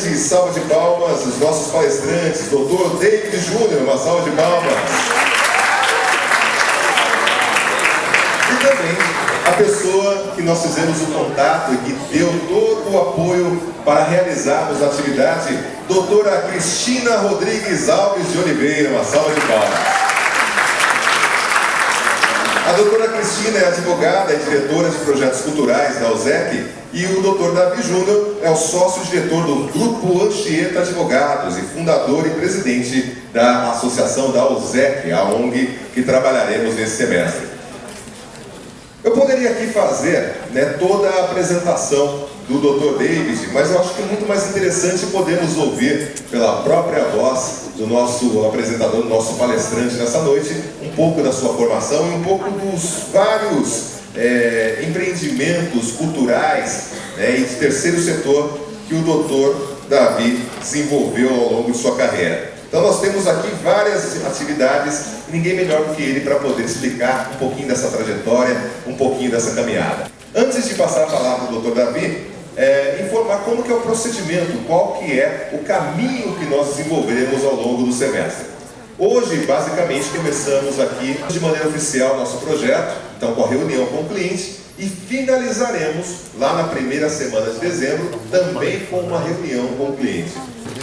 grande salva de palmas os nossos palestrantes, Dr. David Júnior, uma salva de palmas. E também a pessoa que nós fizemos o contato e que deu todo o apoio para realizarmos a atividade, doutora Cristina Rodrigues Alves de Oliveira, uma salva de palmas. A doutora Cristina é advogada e diretora de projetos culturais da USEC e o doutor Davi Júnior é o sócio-diretor do Grupo Anchieta Advogados e fundador e presidente da associação da USEC, a ONG que trabalharemos nesse semestre. Eu poderia aqui fazer toda a apresentação do Dr. David, mas eu acho que é muito mais interessante podermos ouvir pela própria voz do nosso apresentador, do nosso palestrante nessa noite, um pouco da sua formação e um pouco dos vários empreendimentos culturais e de terceiro setor que o Dr. Davi desenvolveu ao longo de sua carreira. Então nós temos aqui várias atividades, ninguém melhor do que ele para poder explicar um pouquinho dessa trajetória, um pouquinho dessa caminhada. Antes de passar a palavra ao Dr. Davi, informar como que é o procedimento, qual que é o caminho que nós desenvolveremos ao longo do semestre. Hoje, basicamente, começamos aqui de maneira oficial nosso projeto, então com a reunião com o cliente, e finalizaremos lá na primeira semana de dezembro, também com uma reunião com o cliente.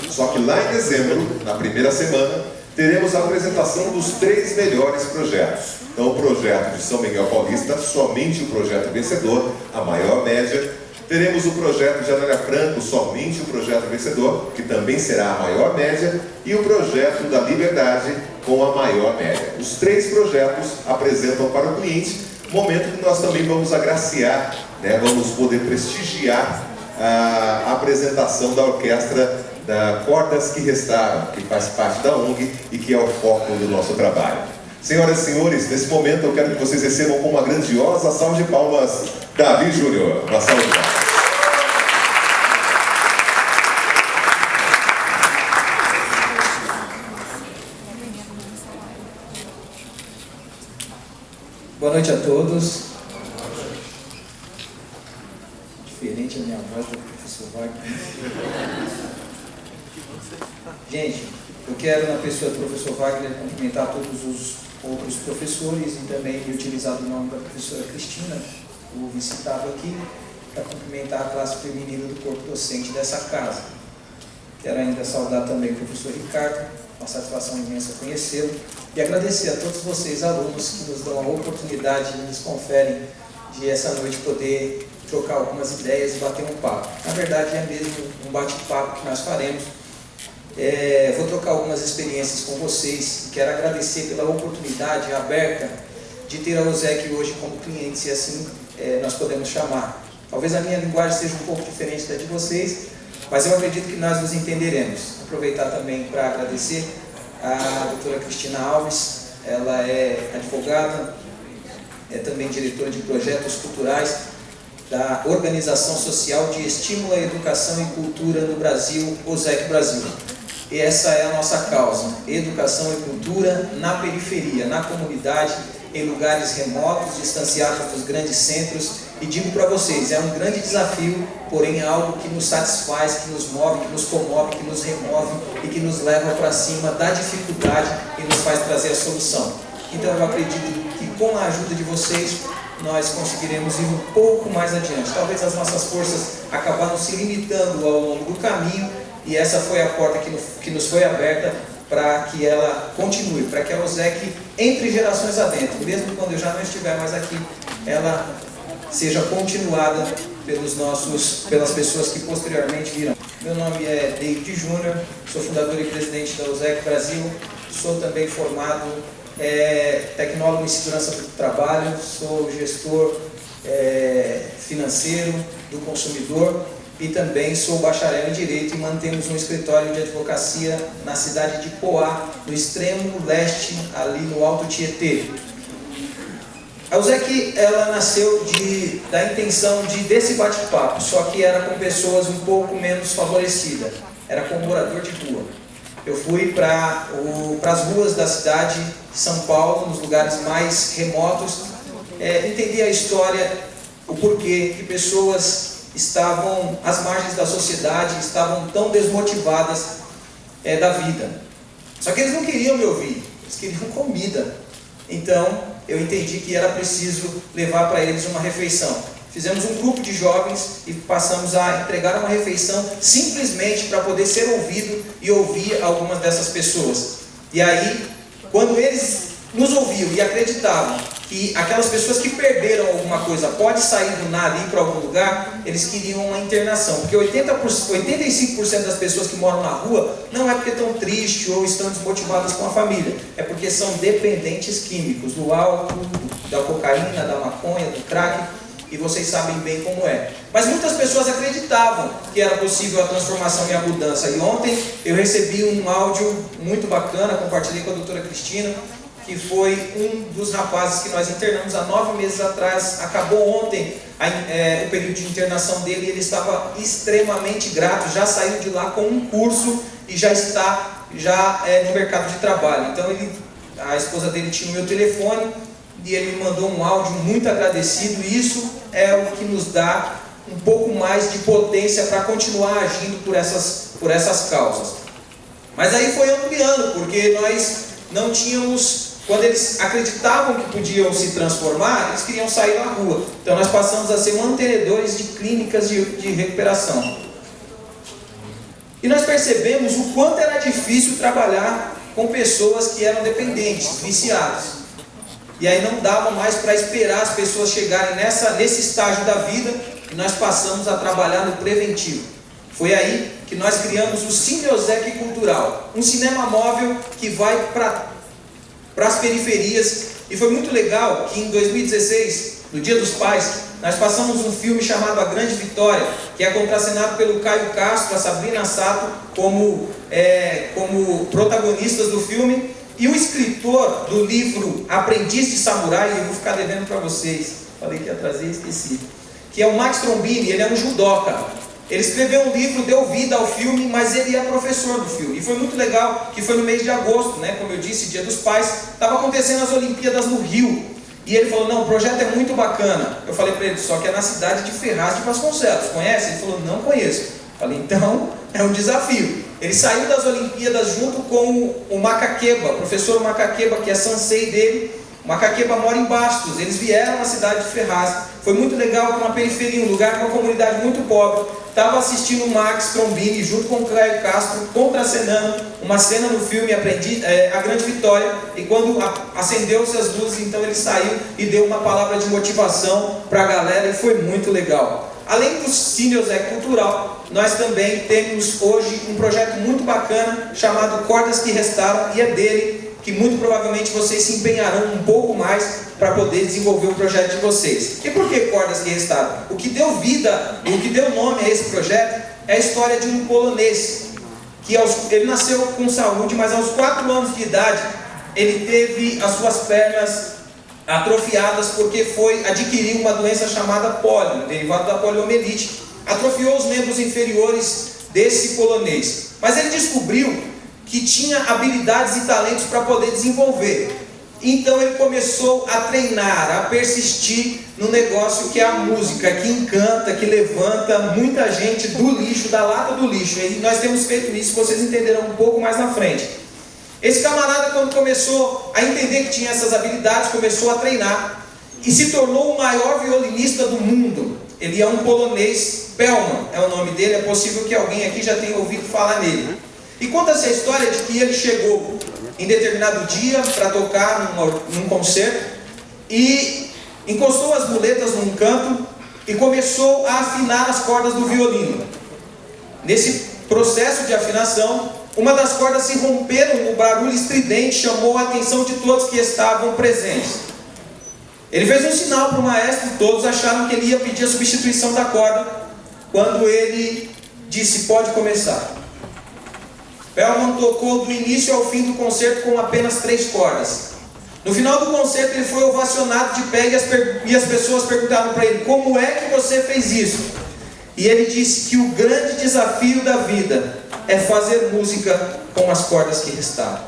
Só que lá em dezembro, na primeira semana, teremos a apresentação dos 3 melhores projetos. Então o projeto de São Miguel Paulista, somente o projeto vencedor, a maior média. Teremos o projeto de Anália Franco, somente o projeto vencedor, que também será a maior média, e o projeto da Liberdade, com a maior média. Os 3 projetos apresentam para o cliente, momento que nós também vamos agraciar, vamos poder prestigiar a apresentação da orquestra da Cordas que Restaram, que faz parte da ONG e que é o foco do nosso trabalho. Senhoras e senhores, nesse momento eu quero que vocês recebam com uma grandiosa salva de palmas Davi Júnior. Uma salva de palmas. Boa noite a todos. Diferente a minha voz do professor Wagner. Gente, eu quero, na pessoa do professor Wagner, cumprimentar todos os outros professores e também me utilizar do nome da professora Cristina, que houve citado aqui, para cumprimentar a classe feminina do corpo docente dessa casa. Quero ainda saudar também o professor Ricardo, uma satisfação imensa conhecê-lo, e agradecer a todos vocês, alunos, que nos dão a oportunidade e nos conferem de essa noite poder trocar algumas ideias e bater um papo. Na verdade, é mesmo um bate-papo que nós faremos. Vou trocar algumas experiências com vocês e quero agradecer pela oportunidade aberta de ter a USEC hoje como cliente, se assim nós podemos chamar. Talvez a minha linguagem seja um pouco diferente da de vocês, mas eu acredito que nós nos entenderemos. Aproveitar também para agradecer a doutora Cristina Alves, ela é advogada, é também diretora de projetos culturais da Organização Social de Estímulo à Educação e Cultura no Brasil, USEC Brasil. E essa é a nossa causa, educação e cultura na periferia, na comunidade, em lugares remotos, distanciados dos grandes centros. E digo para vocês, é um grande desafio, porém é algo que nos satisfaz, que nos move, que nos comove, que nos remove e que nos leva para cima da dificuldade e nos faz trazer a solução. Então eu acredito que com a ajuda de vocês, nós conseguiremos ir um pouco mais adiante. Talvez as nossas forças acabaram se limitando ao longo do caminho, e essa foi a porta que nos foi aberta para que ela continue, para que a USEC entre gerações adentro, mesmo quando eu já não estiver mais aqui, ela seja continuada pelas pessoas que posteriormente virão. Meu nome é David Júnior, sou fundador e presidente da USEC Brasil, sou também formado tecnólogo em segurança do trabalho, sou gestor financeiro do consumidor e também sou bacharel em Direito e mantemos um escritório de advocacia na cidade de Poá, no extremo leste, ali no Alto Tietê. A USEC, ela nasceu da intenção desse bate-papo, só que era com pessoas um pouco menos favorecidas, era com morador de rua. Eu fui para as ruas da cidade de São Paulo, nos lugares mais remotos, entender a história, o porquê que pessoas estavam às margens da sociedade, estavam tão desmotivadas da vida. Só que eles não queriam me ouvir, eles queriam comida. Então eu entendi que era preciso levar para eles uma refeição. Fizemos um grupo de jovens e passamos a entregar uma refeição simplesmente para poder ser ouvido e ouvir algumas dessas pessoas. E aí, quando eles nos ouviam e acreditavam que aquelas pessoas que perderam alguma coisa podem sair do nada e ir para algum lugar, eles queriam uma internação. Porque 85% das pessoas que moram na rua não é porque estão tristes ou estão desmotivadas com a família, é porque são dependentes químicos, do álcool, da cocaína, da maconha, do crack. E vocês sabem bem como é. Mas muitas pessoas acreditavam que era possível a transformação e a mudança. E ontem eu recebi um áudio muito bacana, compartilhei com a doutora Cristina, que foi um dos rapazes que nós internamos há 9 meses atrás. Acabou ontem o período de internação dele e ele estava extremamente grato, já saiu de lá com um curso e já está no mercado de trabalho. Então a esposa dele tinha o meu telefone e ele me mandou um áudio muito agradecido. E isso é o que nos dá um pouco mais de potência para continuar agindo por essas causas. Mas aí foi ampliando, porque nós não tínhamos, quando eles acreditavam que podiam se transformar, eles queriam sair na rua. Então nós passamos a ser mantenedores de clínicas de recuperação. E nós percebemos o quanto era difícil trabalhar com pessoas que eram dependentes, viciadas. E aí não dava mais para esperar as pessoas chegarem nesse estágio da vida, e nós passamos a trabalhar no preventivo. Foi aí que nós criamos o Cineosec Cultural, um cinema móvel que vai para as periferias. E foi muito legal que em 2016, no Dia dos Pais, nós passamos um filme chamado A Grande Vitória, que é contracenado pelo Caio Castro, a Sabrina Sato, como protagonistas do filme. E o escritor do livro Aprendiz de Samurai, eu vou ficar devendo para vocês, falei que ia trazer e esqueci, que é o Max Trombini. Ele é um judoca. Ele escreveu um livro, deu vida ao filme, mas ele é professor do filme. E foi muito legal, que foi no mês de agosto, né, como eu disse, Dia dos Pais, estava acontecendo as Olimpíadas no Rio. E ele falou, não, o projeto é muito bacana. Eu falei para ele, só que é na cidade de Ferraz de Vasconcelos, conhece? Ele falou, não conheço. Eu falei, então é um desafio. Ele saiu das Olimpíadas junto com o Macaqueba, o professor Macaqueba, que é sensei dele. O Macaqueba mora em Bastos, eles vieram na cidade de Ferraz. Foi muito legal, uma periferia, um lugar, uma comunidade muito pobre. Estava assistindo o Max Trombini junto com o Caio Castro, contracenando uma cena no filme A Grande Vitória. E quando acendeu-se as luzes, então ele saiu e deu uma palavra de motivação para a galera, e foi muito legal. Além do Cineosec Cultural, nós também temos hoje um projeto muito bacana chamado Cordas que Restaram, e é dele que muito provavelmente vocês se empenharão um pouco mais para poder desenvolver o projeto de vocês. E por que Cordas que Restaram? O que deu vida, o que deu nome a esse projeto é a história de um polonês, que ele nasceu com saúde, mas aos 4 anos de idade ele teve as suas pernas atrofiadas porque foi adquirir uma doença chamada pólio, derivado da poliomielite. Atrofiou os membros inferiores desse polonês. Mas ele descobriu que tinha habilidades e talentos para poder desenvolver. Então ele começou a treinar, a persistir no negócio que é a música, que encanta, que levanta muita gente do lixo, da lata do lixo. E nós temos feito isso, vocês entenderão um pouco mais na frente. Esse camarada, quando começou a entender que tinha essas habilidades, começou a treinar e se tornou o maior violinista do mundo. Ele é um polonês, Pelman é o nome dele, é possível que alguém aqui já tenha ouvido falar nele. E conta-se a história de que ele chegou em determinado dia para tocar num concerto e encostou as muletas num canto e começou a afinar as cordas do violino. Nesse processo de afinação, uma das cordas se romperam, o barulho estridente chamou a atenção de todos que estavam presentes. Ele fez um sinal para o maestro e todos acharam que ele ia pedir a substituição da corda, quando ele disse, pode começar. Pelman tocou do início ao fim do concerto com apenas 3 cordas. No final do concerto ele foi ovacionado de pé e as pessoas perguntaram para ele, como é que você fez isso? E ele disse que o grande desafio da vida é fazer música com as cordas que restaram.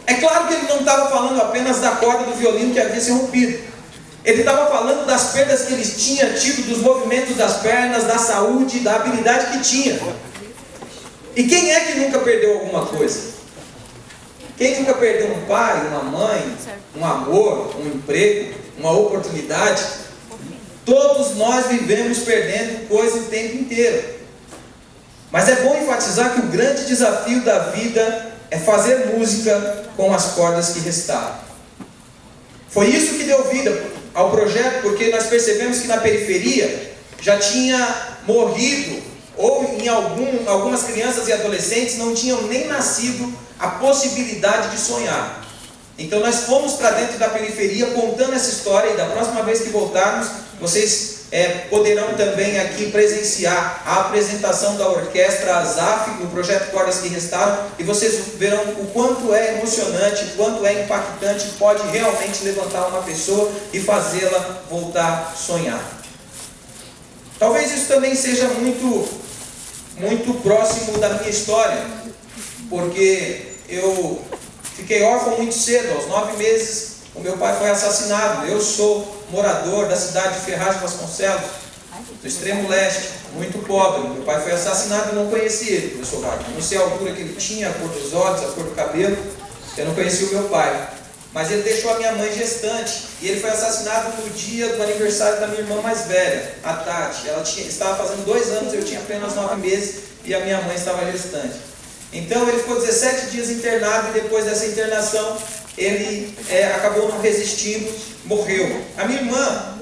É claro que ele não estava falando apenas da corda do violino que havia se rompido. Ele estava falando das perdas que eles tinham tido, dos movimentos das pernas, da saúde, da habilidade que tinha. E quem é que nunca perdeu alguma coisa? Quem nunca perdeu um pai, uma mãe, um amor, um emprego, uma oportunidade? Todos nós vivemos perdendo coisa o tempo inteiro. Mas é bom enfatizar que o grande desafio da vida é fazer música com as cordas que restaram. Foi isso que deu vida ao projeto, porque nós percebemos que na periferia já tinha morrido, ou em algumas crianças e adolescentes não tinham nem nascido a possibilidade de sonhar. Então nós fomos para dentro da periferia contando essa história, e da próxima vez que voltarmos, vocês poderão também aqui presenciar a apresentação da orquestra Azaf no projeto Cordas que Restaram, e vocês verão o quanto é emocionante, o quanto é impactante, pode realmente levantar uma pessoa e fazê-la voltar a sonhar. Talvez isso também seja muito próximo da minha história, porque eu fiquei órfão muito cedo. Aos 9 meses o meu pai foi assassinado. Eu sou morador da cidade de Ferraz de Vasconcelos, do extremo leste, muito pobre. Meu pai foi assassinado e eu não conheci ele, professor Wagner. Não sei a altura que ele tinha, a cor dos olhos, a cor do cabelo. Eu não conheci o meu pai. Mas ele deixou a minha mãe gestante. E ele foi assassinado no dia do aniversário da minha irmã mais velha, a Tati. Ela estava fazendo 2 anos, eu tinha apenas 9 meses e a minha mãe estava gestante. Então ele ficou 17 dias internado, e depois dessa internação ele acabou não resistindo, morreu. A minha irmã,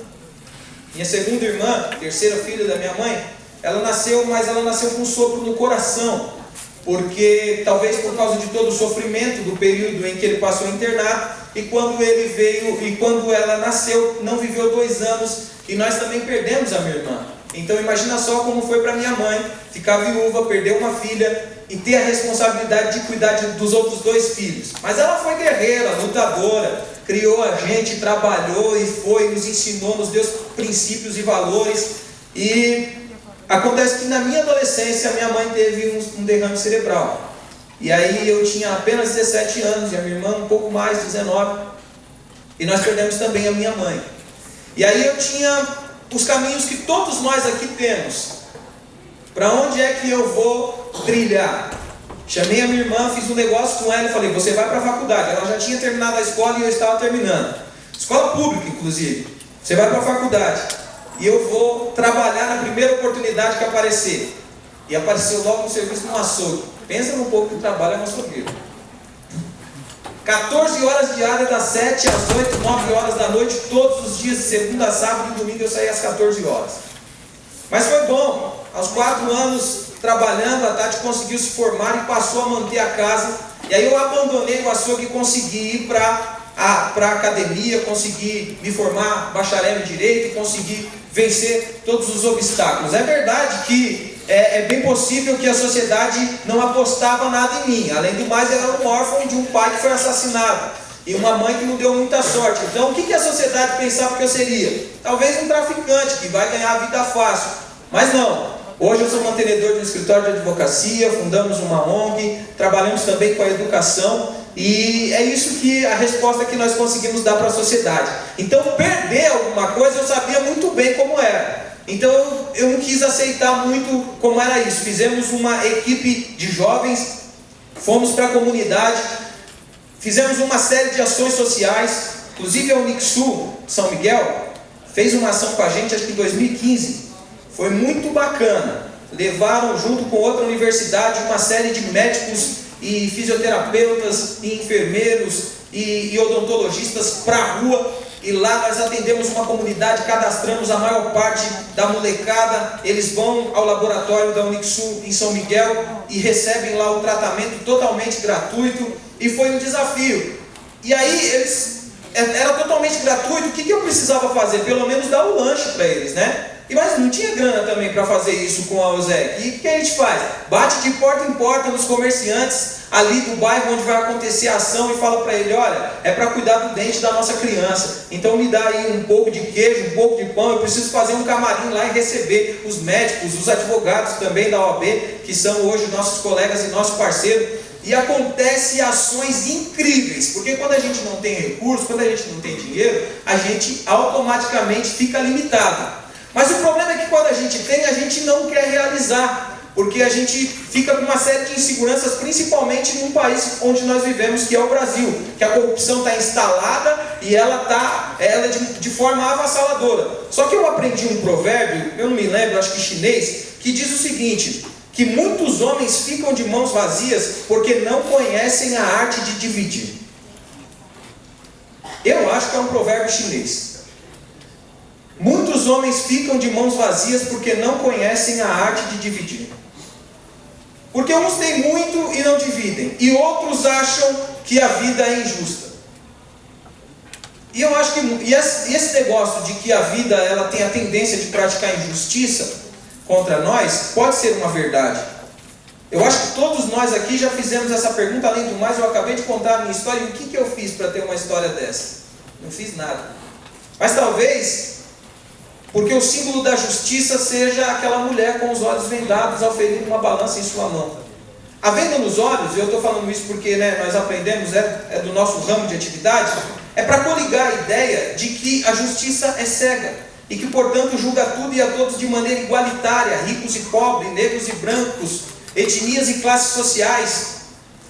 minha segunda irmã, terceira filha da minha mãe, ela nasceu, mas ela nasceu com um sopro no coração, porque talvez por causa de todo o sofrimento do período em que ele passou internado, e quando ele veio, e quando ela nasceu, não viveu 2 anos, e nós também perdemos a minha irmã. Então imagina só como foi para minha mãe ficar viúva, perder uma filha e ter a responsabilidade de cuidar dos outros 2 filhos. Mas ela foi guerreira, lutadora, criou a gente, trabalhou e nos ensinou, nos deu princípios e valores. E acontece que na minha adolescência a minha mãe teve um derrame cerebral. E aí eu tinha apenas 17 anos e a minha irmã um pouco mais, 19. E nós perdemos também a minha mãe. E aí eu tinha os caminhos que todos nós aqui temos. Para onde é que eu vou trilhar? Chamei a minha irmã, fiz um negócio com ela e falei: você vai para a faculdade. Ela já tinha terminado a escola e eu estava terminando. Escola pública, inclusive. Você vai para a faculdade. E eu vou trabalhar na primeira oportunidade que aparecer. E apareceu logo um serviço no açougue. Pensa no pouco que trabalha no açougueiro. 14 horas diárias, das 7 às 8, 9 horas da noite, todos os dias, de segunda a sábado e domingo eu saía às 14 horas. Mas foi bom. Aos 4 anos trabalhando, a Tati conseguiu se formar e passou a manter a casa. E aí eu abandonei o açougue e consegui ir para a academia, consegui me formar bacharel em Direito e consegui vencer todos os obstáculos. É verdade que é bem possível que a sociedade não apostava nada em mim. Além do mais, eu era um órfão de um pai que foi assassinado e uma mãe que não deu muita sorte. Então, o que a sociedade pensava que eu seria? Talvez um traficante que vai ganhar a vida fácil. Mas não. Hoje eu sou mantenedor de um escritório de advocacia, fundamos uma ONG, trabalhamos também com a educação, e é isso que a resposta que nós conseguimos dar para a sociedade. Então, perder alguma coisa eu sabia muito bem como era. Então eu não quis aceitar muito como era isso. Fizemos uma equipe de jovens, fomos para a comunidade, fizemos uma série de ações sociais, inclusive a Unixul São Miguel fez uma ação com a gente, acho que em 2015, foi muito bacana. Levaram junto com outra universidade uma série de médicos e fisioterapeutas e enfermeiros e odontologistas para a rua. E lá nós atendemos uma comunidade, cadastramos a maior parte da molecada. Eles vão ao laboratório da Unixul em São Miguel e recebem lá o tratamento totalmente gratuito. E foi um desafio. E aí era totalmente gratuito. O que eu precisava fazer? Pelo menos dar o lanche para eles, né? Mas não tinha grana também para fazer isso com a OSEC. E o que a gente faz? Bate de porta em porta nos comerciantes ali do bairro onde vai acontecer a ação e fala para ele: olha, é para cuidar do dente da nossa criança, então me dá aí um pouco de queijo, um pouco de pão, eu preciso fazer um camarim lá e receber os médicos, os advogados também da OAB, que são hoje nossos colegas e nosso parceiro. e acontecem ações incríveis, porque quando a gente não tem recursos, quando a gente não tem dinheiro, a gente automaticamente fica limitado. Mas o problema é que quando a gente tem, a gente não quer realizar, porque a gente fica com uma série de inseguranças, principalmente num país onde nós vivemos, que é o Brasil, que a corrupção está instalada e ela é de forma avassaladora. Só que eu aprendi um provérbio, eu não me lembro, acho que chinês, que diz o seguinte, que muitos homens ficam de mãos vazias porque não conhecem a arte de dividir. Eu acho que é um provérbio chinês. Muitos homens ficam de mãos vazias porque não conhecem a arte de dividir. Porque uns têm muito e não dividem, e outros acham que a vida é injusta. E eu acho que esse negócio de que a vida ela tem a tendência de praticar injustiça contra nós, pode ser uma verdade. Eu acho que todos nós aqui já fizemos essa pergunta. Além do mais, eu acabei de contar a minha história. E o que eu fiz para ter uma história dessa? Não fiz nada. Mas talvez porque o símbolo da justiça seja aquela mulher com os olhos vendados ao ferir uma balança em sua mão. A venda nos olhos, e eu estou falando isso porque nós aprendemos, é do nosso ramo de atividade, é para coligar a ideia de que a justiça é cega e que, portanto, julga tudo e a todos de maneira igualitária, ricos e pobres, negros e brancos, etnias e classes sociais.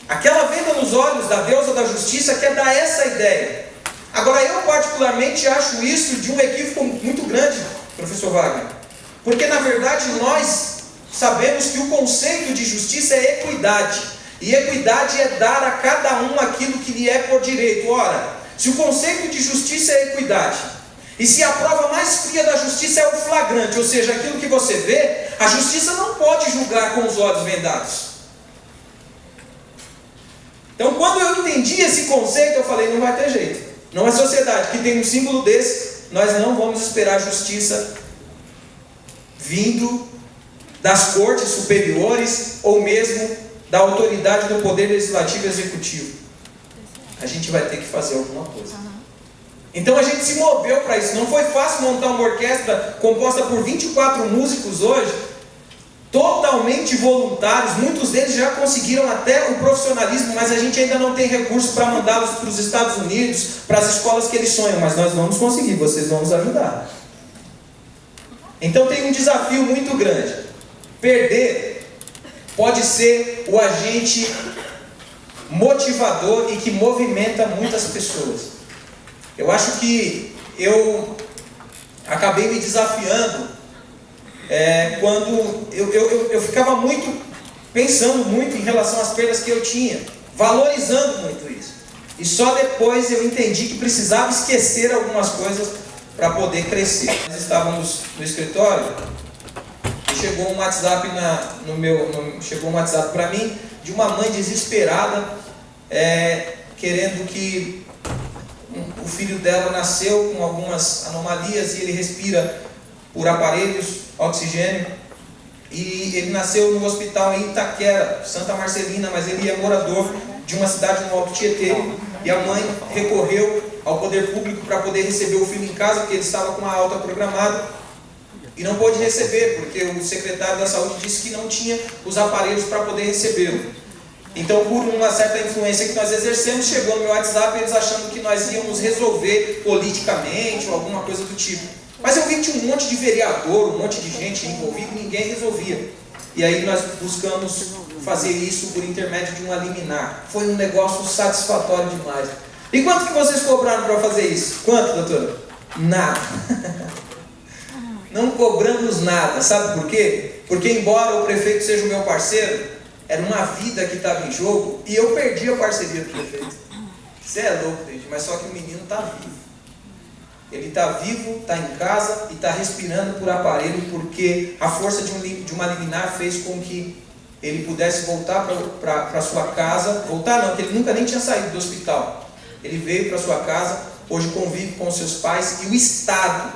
Aquela venda nos olhos da deusa da justiça quer dar essa ideia. Agora, eu particularmente acho isso de um equívoco muito grande, professor Wagner, porque na verdade nós sabemos que o conceito de justiça é equidade, e equidade é dar a cada um aquilo que lhe é por direito. Ora, se o conceito de justiça é equidade, e se a prova mais fria da justiça é o flagrante, ou seja, aquilo que você vê, a justiça não pode julgar com os olhos vendados. Então, quando eu entendi esse conceito, eu falei, não vai ter jeito. Numa sociedade que tem um símbolo desse, nós não vamos esperar justiça vindo das cortes superiores ou mesmo da autoridade do poder legislativo e executivo. A gente vai ter que fazer alguma coisa. Então a gente se moveu para isso. Não foi fácil montar uma orquestra composta por 24 músicos hoje, totalmente voluntários. Muitos deles já conseguiram até o profissionalismo, mas a gente ainda não tem recurso para mandá-los para os Estados Unidos, para as escolas que eles sonham. Mas nós vamos conseguir, vocês vão nos ajudar. Então tem um desafio muito grande. Perder pode ser o agente motivador e que movimenta muitas pessoas. Eu acho que eu acabei me desafiando quando eu ficava pensando muito em relação às perdas que eu tinha, valorizando muito isso. E só depois eu entendi que precisava esquecer algumas coisas para poder crescer. Nós estávamos no escritório e chegou um WhatsApp chegou um WhatsApp para mim de uma mãe desesperada, querendo que o filho dela nasceu com algumas anomalias e ele respira por aparelhos, oxigênio, e ele nasceu no hospital em Itaquera, Santa Marcelina, mas ele é morador de uma cidade no Alto Tietê, e a mãe recorreu ao poder público para poder receber o filho em casa, porque ele estava com uma alta programada, e não pôde receber, porque o secretário da saúde disse que não tinha os aparelhos para poder recebê-lo. Então, por uma certa influência que nós exercemos, chegou no meu WhatsApp eles achando que nós íamos resolver politicamente ou alguma coisa do tipo. Mas eu vi que tinha um monte de vereador, um monte de gente envolvida e ninguém resolvia. E aí nós buscamos fazer isso por intermédio de uma liminar. Foi um negócio satisfatório demais. E quanto que vocês cobraram para fazer isso? Quanto, doutora? Nada. Não cobramos nada. Sabe por quê? Porque embora o prefeito seja o meu parceiro, era uma vida que estava em jogo e eu perdi a parceria do prefeito. Você é louco, gente, mas só que o menino está vivo. Ele está vivo, está em casa e está respirando por aparelho, porque a força de uma liminar fez com que ele pudesse voltar para sua casa. Voltar não, porque ele nunca nem tinha saído do hospital. Ele veio para sua casa, hoje convive com seus pais, e o Estado,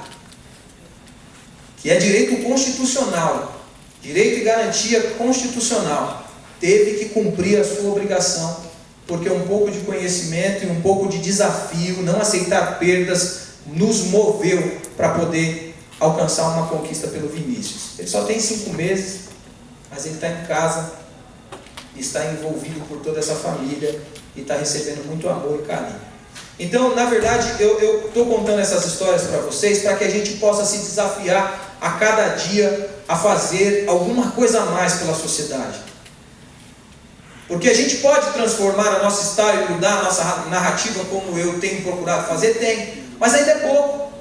que é direito constitucional, direito e garantia constitucional, teve que cumprir a sua obrigação, porque um pouco de conhecimento e um pouco de desafio, não aceitar perdas, nos moveu para poder alcançar uma conquista pelo Vinícius. Ele só tem 5 meses, mas ele está em casa, está envolvido por toda essa família e está recebendo muito amor e carinho. Então, na verdade, eu estou contando essas histórias para vocês para que a gente possa se desafiar a cada dia a fazer alguma coisa a mais pela sociedade. Porque a gente pode transformar a nossa história e mudar a nossa narrativa como eu tenho procurado fazer, tem, mas ainda é pouco.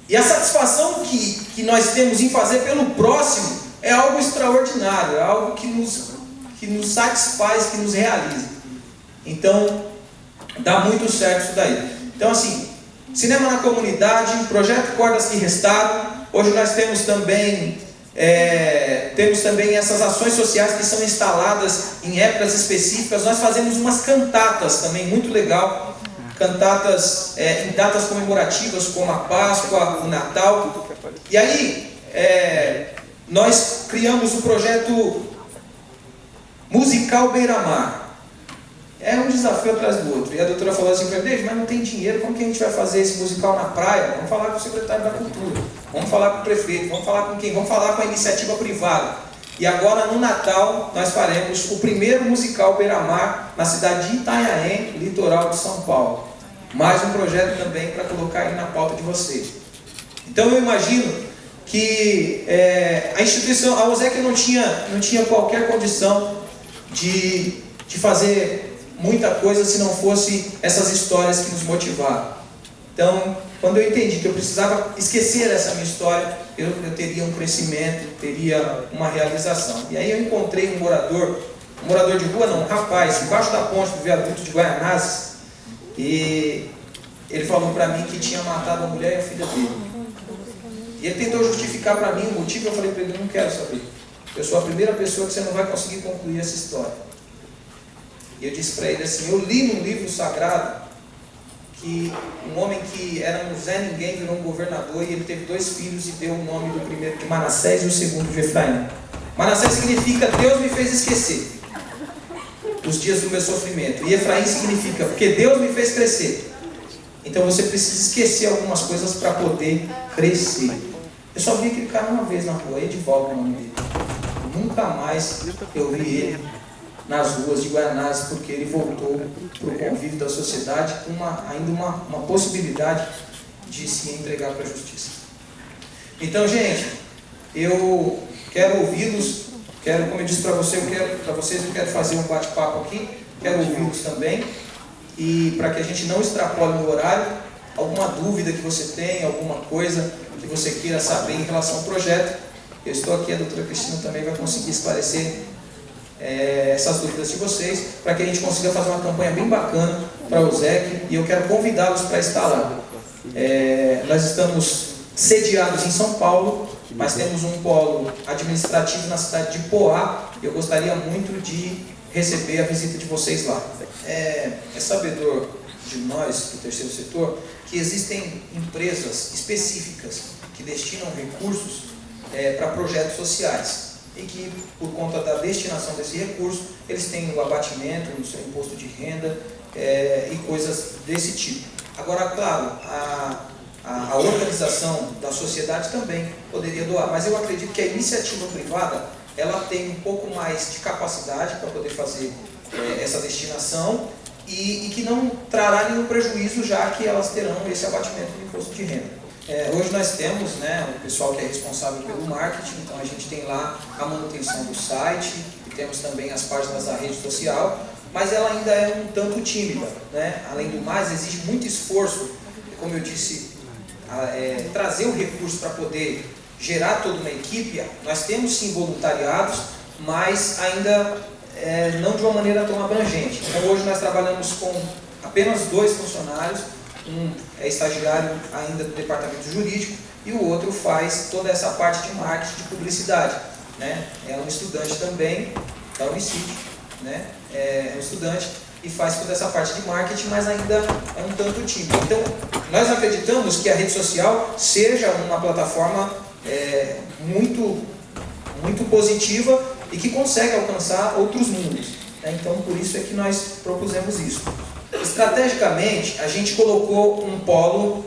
E a satisfação que nós temos em fazer pelo próximo é algo extraordinário, é algo que nos satisfaz, que nos realiza. Então, dá muito certo isso daí. Então, assim, cinema na comunidade, projeto Cordas que Restaram. Hoje nós temos também essas ações sociais que são instaladas em épocas específicas. Nós fazemos umas cantatas também, muito legal. Cantatas em datas comemorativas como a Páscoa, o Natal. E aí, nós criamos o projeto Musical Beira-Mar. É um desafio atrás do outro. E a doutora falou assim para mim, mas não tem dinheiro, como que a gente vai fazer esse musical na praia? Vamos falar com o secretário da Cultura, vamos falar com o prefeito, vamos falar com quem? Vamos falar com a iniciativa privada. E agora no Natal nós faremos o primeiro musical Beira-Mar na cidade de Itanhaém, litoral de São Paulo. Mais um projeto também para colocar aí na pauta de vocês. Então eu imagino que a instituição, a OSEC não tinha qualquer condição de fazer muita coisa se não fosse essas histórias que nos motivaram. Então, quando eu entendi que eu precisava esquecer essa minha história, eu teria um crescimento, teria uma realização. E aí eu encontrei um morador de rua não, um rapaz, embaixo da ponte do viaduto de Guaianazes, e ele falou para mim que tinha matado a mulher e a filha dele. E ele tentou justificar para mim o motivo, eu falei para ele, eu não quero saber. Eu sou a primeira pessoa que você não vai conseguir concluir essa história. E eu disse para ele assim, eu li num livro sagrado que um homem que era um Zé Ninguém virou um governador e ele teve 2 filhos e deu o nome do primeiro de Manassés e o segundo de Efraim. Manassés significa Deus me fez esquecer os dias do meu sofrimento. E Efraim significa porque Deus me fez crescer. Então você precisa esquecer algumas coisas para poder crescer. Eu só vi aquele cara uma vez na rua, Edivaldo, o nome dele. Nunca mais eu vi ele nas ruas de Guaianazes, porque ele voltou para o convívio da sociedade com ainda uma possibilidade de se entregar para a justiça. Então, gente, eu quero ouvi-los, como eu disse para vocês, eu quero fazer um bate-papo aqui, quero ouvi-los também, e para que a gente não extrapole no horário, alguma dúvida que você tenha, alguma coisa que você queira saber em relação ao projeto, eu estou aqui, a doutora Cristina também vai conseguir esclarecer essas dúvidas de vocês, para que a gente consiga fazer uma campanha bem bacana para o ZEC, e eu quero convidá-los para estar lá. Nós estamos sediados em São Paulo, mas temos um polo administrativo na cidade de Poá, e eu gostaria muito de receber a visita de vocês lá. É sabedor de nós, do terceiro setor, que existem empresas específicas que destinam recursos para projetos sociais, e que, por conta da destinação desse recurso, eles têm o abatimento no seu imposto de renda e coisas desse tipo. Agora, claro, a organização da sociedade também poderia doar, mas eu acredito que a iniciativa privada ela tem um pouco mais de capacidade para poder fazer essa destinação e que não trará nenhum prejuízo, já que elas terão esse abatimento do imposto de renda. Hoje nós temos o pessoal que é responsável pelo marketing, então a gente tem lá a manutenção do site, e temos também as páginas da rede social, mas ela ainda é um tanto tímida, né? Além do mais, exige muito esforço, como eu disse, trazer o recurso para poder gerar toda uma equipe. Nós temos sim voluntariados, mas ainda não de uma maneira tão abrangente. Então hoje nós trabalhamos com apenas 2 funcionários, um é estagiário ainda do departamento jurídico e o outro faz toda essa parte de marketing, de publicidade, né? É um estudante também da Unicid, né? É um estudante e faz toda essa parte de marketing, mas ainda é um tanto tímido. Então, nós acreditamos que a rede social seja uma plataforma muito positiva e que consegue alcançar outros mundos, né? Então, por isso é que nós propusemos isso. Estrategicamente, a gente colocou um polo,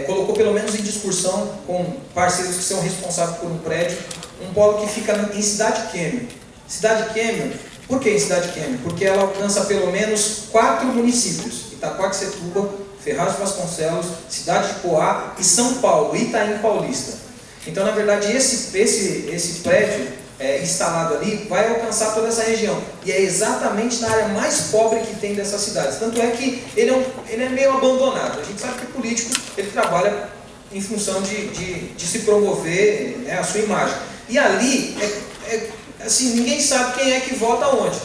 colocou pelo menos em discussão com parceiros que são responsáveis por um prédio, um polo que fica em Cidade Kêmio. Cidade Kêmio Por que em cidade pequena? Porque ela alcança pelo menos 4 municípios: Itaquaquecetuba, Ferraz de Vasconcelos, Cidade de Poá e São Paulo, Itaim Paulista. Então, na verdade, esse prédio instalado ali vai alcançar toda essa região. E é exatamente na área mais pobre que tem dessas cidades. Tanto é que ele é meio abandonado. A gente sabe que o político ele trabalha em função de se promover, né, a sua imagem. E ali, assim, ninguém sabe quem é que vota onde.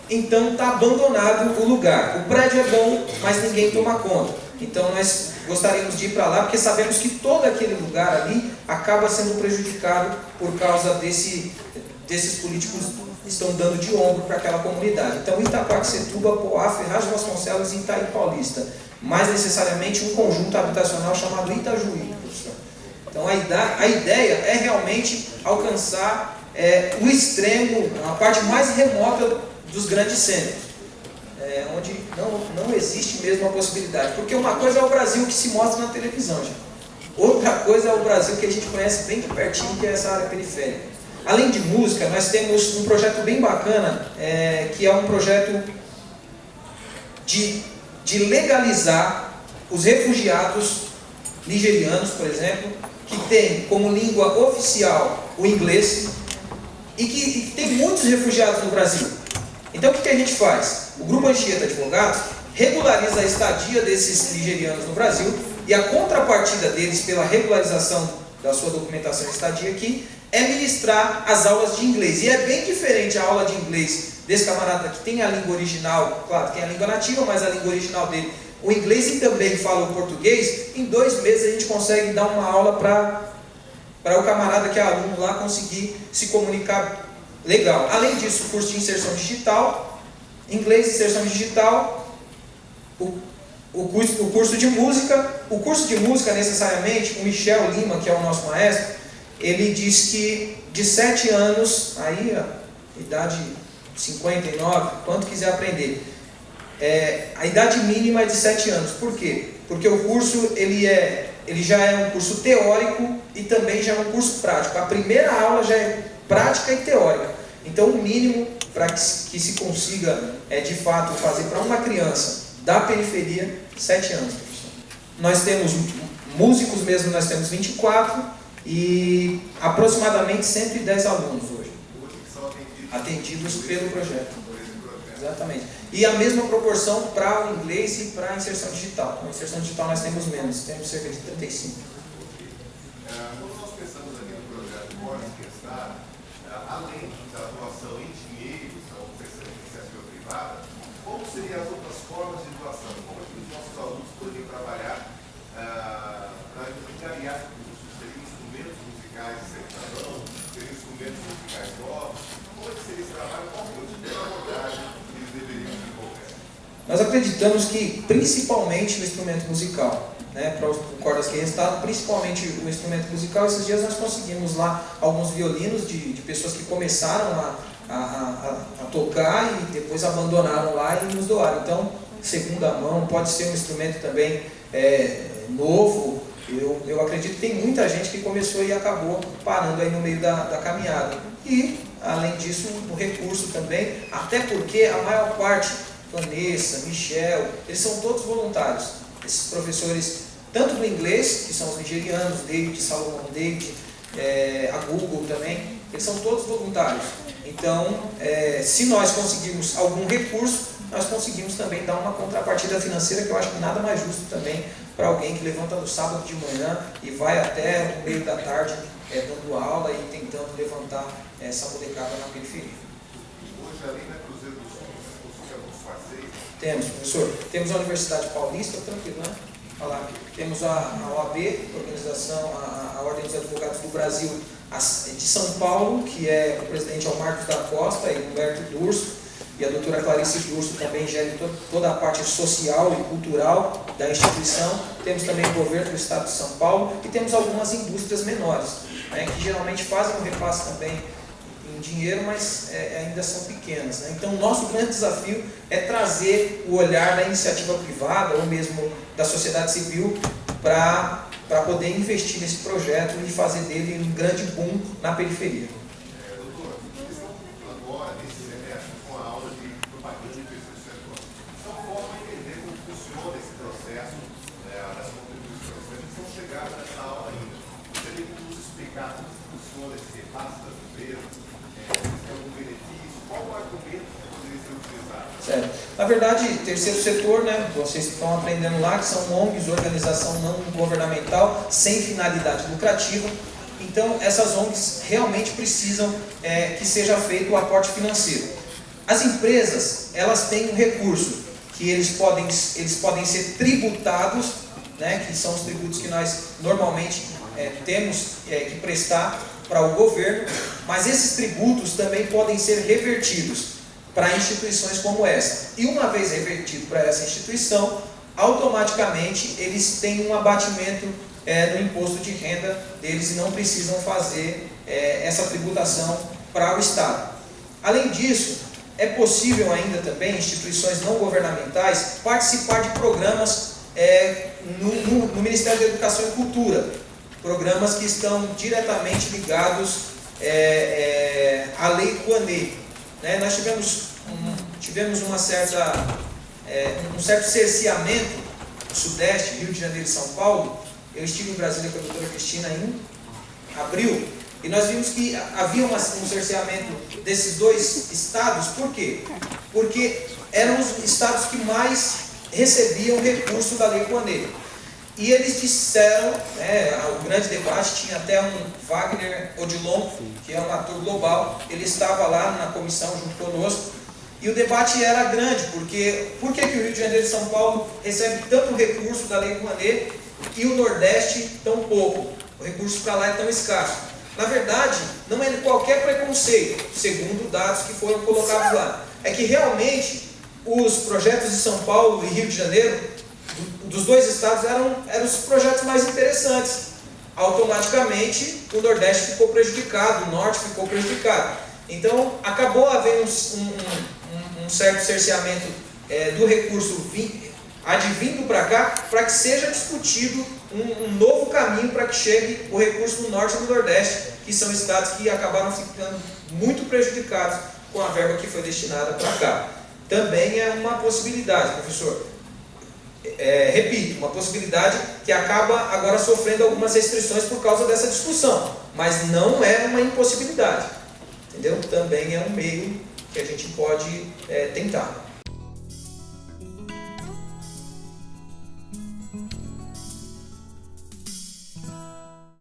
Então está abandonado o lugar. O prédio é bom, mas ninguém toma conta. Então nós gostaríamos de ir para lá, porque sabemos que todo aquele lugar ali acaba sendo prejudicado por causa desses políticos que estão dando de ombro para aquela comunidade. Então Itaquaquecetuba, Poá, Ferraz de Vasconcelos e Itaim Paulista. Mais necessariamente um conjunto habitacional chamado Itajuí. Então a ideia é realmente alcançar o extremo, a parte mais remota dos grandes centros, onde não existe mesmo a possibilidade. Porque uma coisa é o Brasil que se mostra na televisão, gente. Outra coisa é o Brasil que a gente conhece bem de pertinho, que é essa área periférica. Além de música, nós temos um projeto bem bacana, que é um projeto de legalizar os refugiados nigerianos, por exemplo, que tem como língua oficial o inglês, e que tem muitos refugiados no Brasil. Então o que a gente faz? O Grupo Anchieta Advogados regulariza a estadia desses nigerianos no Brasil, e a contrapartida deles pela regularização da sua documentação e estadia aqui é ministrar as aulas de inglês. E é bem diferente a aula de inglês desse camarada que tem a língua original, claro, tem a língua nativa, mas a língua original dele, o inglês, e também fala o português. Em 2 meses a gente consegue dar uma aula para o camarada que é aluno lá conseguir se comunicar legal. Além disso, o curso de inserção digital, inglês e inserção digital, o curso de música. O curso de música, necessariamente, o Michel Lima, que é o nosso maestro, ele diz que de 7 anos, aí a idade 59, quanto quiser aprender, a idade mínima é de 7 anos. Por quê? Porque o curso ele já é um curso teórico e também já é um curso prático. A primeira aula já é prática e teórica. Então o mínimo para que se consiga de fato fazer para uma criança da periferia, 7 anos. Nós temos músicos mesmo, nós temos 24 e aproximadamente 110 alunos hoje, atendidos pelo projeto. Exatamente. E a mesma proporção para o inglês e para a inserção digital. Na inserção digital nós temos menos, temos cerca de 35. Quando nós pensamos aqui no projeto Borges Pensar, além da doação em dinheiro, ou iniciativa privada, como seriam as outras formas de doação? Como é que os nossos alunos poderiam trabalhar para encaminhar recursos? Seriam instrumentos musicais de secção, seriam instrumentos musicais novos? Como é que seria esse trabalho? Qual é o tipo de abordagem que eles deveriam desenvolver? Nós acreditamos que principalmente o instrumento musical, né, para os cordas que resultaram, principalmente o instrumento musical. Esses dias nós conseguimos lá alguns violinos de pessoas que começaram a tocar e depois abandonaram lá e nos doaram. Então, segunda mão, pode ser um instrumento também novo. Eu acredito que tem muita gente que começou e acabou parando aí no meio da caminhada. E, além disso, o recurso também, até porque a maior parte, Vanessa, Michel, eles são todos voluntários. Esses professores, tanto do inglês, que são os nigerianos, David, Salomão David, a Google também, eles são todos voluntários. Então, se nós conseguirmos algum recurso, nós conseguimos também dar uma contrapartida financeira, que eu acho que nada mais justo também para alguém que levanta no sábado de manhã e vai até o meio da tarde dando aula e tentando levantar essa molecada na periferia. Hoje, além da Cruzeiro do Sul, vocês possuem alguns parceiros? Temos, professor. Temos a Universidade Paulista, tranquilo, né? Falar. Temos a OAB, a Ordem dos Advogados do Brasil de São Paulo, que o presidente é o Marcos da Costa e o Humberto Durso, e a doutora Clarice Durso também gere toda a parte social e cultural da instituição. Temos também o governo do Estado de São Paulo e temos algumas indústrias menores, né, que geralmente fazem um repasse também em dinheiro, mas ainda são pequenas, né? Então, o nosso grande desafio é trazer o olhar da iniciativa privada ou mesmo da sociedade civil para poder investir nesse projeto e fazer dele um grande boom na periferia. Doutor, eles estão agora, nesse semestre, com verdade, terceiro setor, né, vocês estão aprendendo lá, que são ONGs, organização não governamental, sem finalidade lucrativa. Então, essas ONGs realmente precisam que seja feito o aporte financeiro. As empresas, elas têm um recurso que eles podem ser tributados, né, que são os tributos que nós normalmente temos que prestar para o governo, mas esses tributos também podem ser revertidos para instituições como essa. E uma vez revertido para essa instituição, automaticamente eles têm um abatimento no imposto de renda deles e não precisam fazer essa tributação para o Estado. Além disso, é possível ainda também instituições não governamentais participar de programas no Ministério da Educação e Cultura, programas que estão diretamente ligados à Lei Rouanet. Nós tivemos um certo cerceamento no Sudeste, Rio de Janeiro e São Paulo. Eu estive em Brasília com a doutora Cristina em abril, e nós vimos que havia um cerceamento desses dois estados. Por quê? Porque eram os estados que mais recebiam recurso da Lei Rouanet. E eles disseram, o grande debate, tinha até um Wagner Odilon, que é um ator global, ele estava lá na comissão junto conosco, e o debate era grande, porque por que o Rio de Janeiro e São Paulo recebem tanto recurso da Lei Rouanet e o Nordeste tão pouco? O recurso para lá é tão escasso. Na verdade, não é qualquer preconceito, segundo dados que foram colocados lá. É que realmente os projetos de São Paulo e Rio de Janeiro, dos dois estados, eram os projetos mais interessantes. Automaticamente o Nordeste ficou prejudicado, o Norte ficou prejudicado. Então acabou havendo um certo cerceamento do recurso advindo para cá, para que seja discutido um novo caminho para que chegue o recurso do Norte e do Nordeste, que são estados que acabaram ficando muito prejudicados com a verba que foi destinada para cá. Também é uma possibilidade, professor. Repito, uma possibilidade que acaba agora sofrendo algumas restrições por causa dessa discussão, mas não é uma impossibilidade, entendeu? Também é um meio que a gente pode tentar.